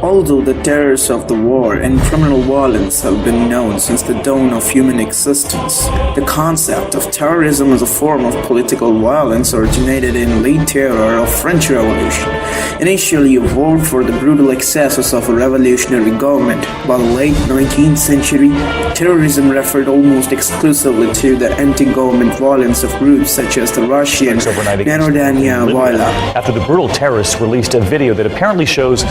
Although the terrors of the war and criminal violence have been known since the dawn of human existence, the concept of terrorism as a form of political violence originated in late era of French Revolution. Initially evolved for the brutal excesses of a revolutionary government, by the late 19th century, terrorism referred almost exclusively to the anti-government violence of groups such as the Russian Narodnaya Volia. After the brutal terrorists released a video that apparently shows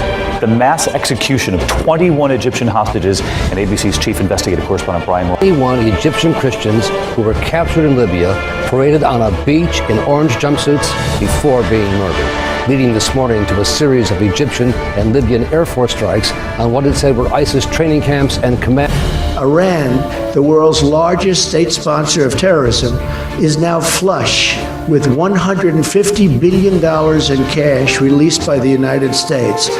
the mass execution of 21 Egyptian hostages, and ABC's chief investigative correspondent Brian Moore. 21 Egyptian Christians who were captured in Libya paraded on a beach in orange jumpsuits before being murdered, leading this morning to a series of Egyptian and Libyan Air Force strikes on what it said were ISIS training camps and command. Iran, the world's largest state sponsor of terrorism, is now flush with $150 billion in cash released by the United States.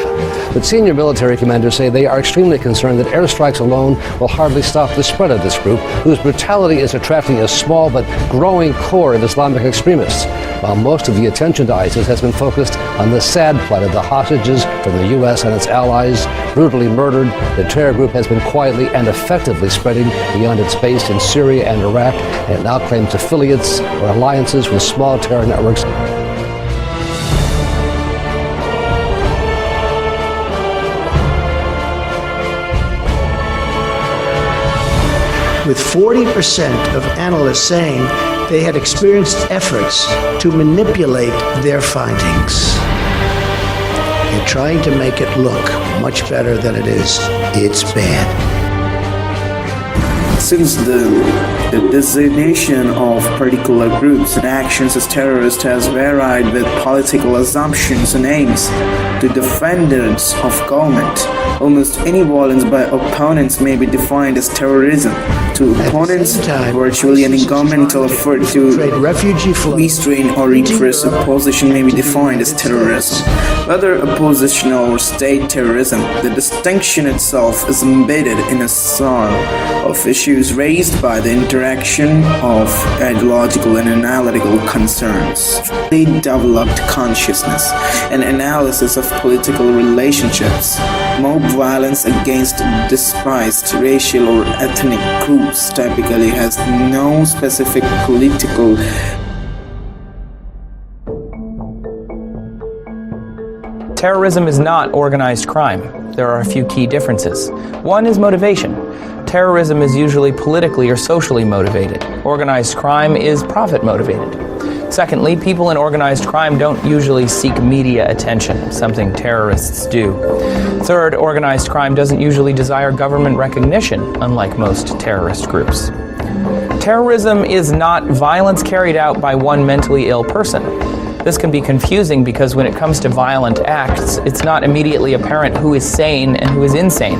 But senior military commanders say they are extremely concerned that airstrikes alone will hardly stop the spread of this group, whose brutality is attracting a small but growing core of Islamic extremists. While most of the attention to ISIS has been focused on the sad plight of the hostages from the U.S. and its allies, brutally murdered, the terror group has been quietly and effectively spreading beyond its base in Syria and Iraq, and it now claims affiliates or alliances with small terror networks. With 40% of analysts saying they had experienced efforts to manipulate their findings. They're trying to make it look much better than it is. It's bad. Since the designation of particular groups and actions as terrorists has varied with political assumptions and aims to defenders of government, almost any violence by opponents may be defined as terrorism. To opponents, virtually any governmental effort to restrain or repress opposition may be defined as terrorism. Whether oppositional or state terrorism, the distinction itself is embedded in a soil of issues raised by the interaction of ideological and analytical concerns. They developed consciousness and analysis of political relationships. Mob violence against despised racial or ethnic groups typically has no specific political Terrorism is not organized crime. There are a few key differences. One is motivation. Terrorism is usually politically or socially motivated. Organized crime is profit motivated. Secondly, people in organized crime don't usually seek media attention, something terrorists do. Third, organized crime doesn't usually desire government recognition, unlike most terrorist groups. Terrorism is not violence carried out by one mentally ill person. This can be confusing because when it comes to violent acts, it's not immediately apparent who is sane and who is insane.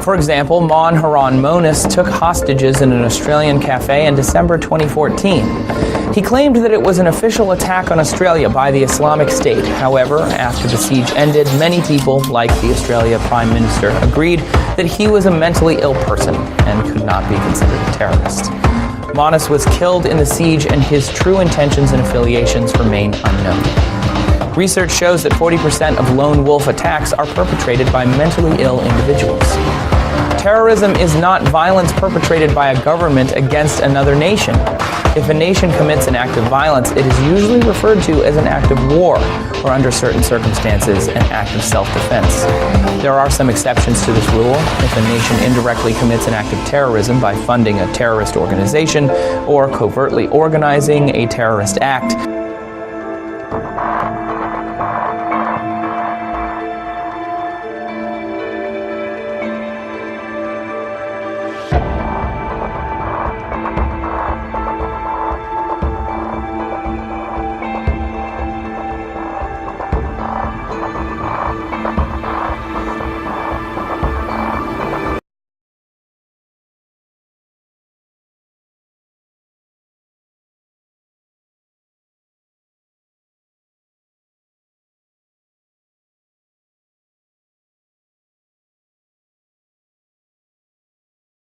For example, Mon Haran Monis took hostages in an Australian cafe in December 2014. He claimed that it was an official attack on Australia by the Islamic State. However, after the siege ended, many people, like the Australia Prime Minister, agreed that he was a mentally ill person and could not be considered a terrorist. Monis was killed in the siege and his true intentions and affiliations remain unknown. Research shows that 40% of lone wolf attacks are perpetrated by mentally ill individuals. Terrorism is not violence perpetrated by a government against another nation. If a nation commits an act of violence, it is usually referred to as an act of war, or under certain circumstances, an act of self-defense. There are some exceptions to this rule. If a nation indirectly commits an act of terrorism by funding a terrorist organization or covertly organizing a terrorist act,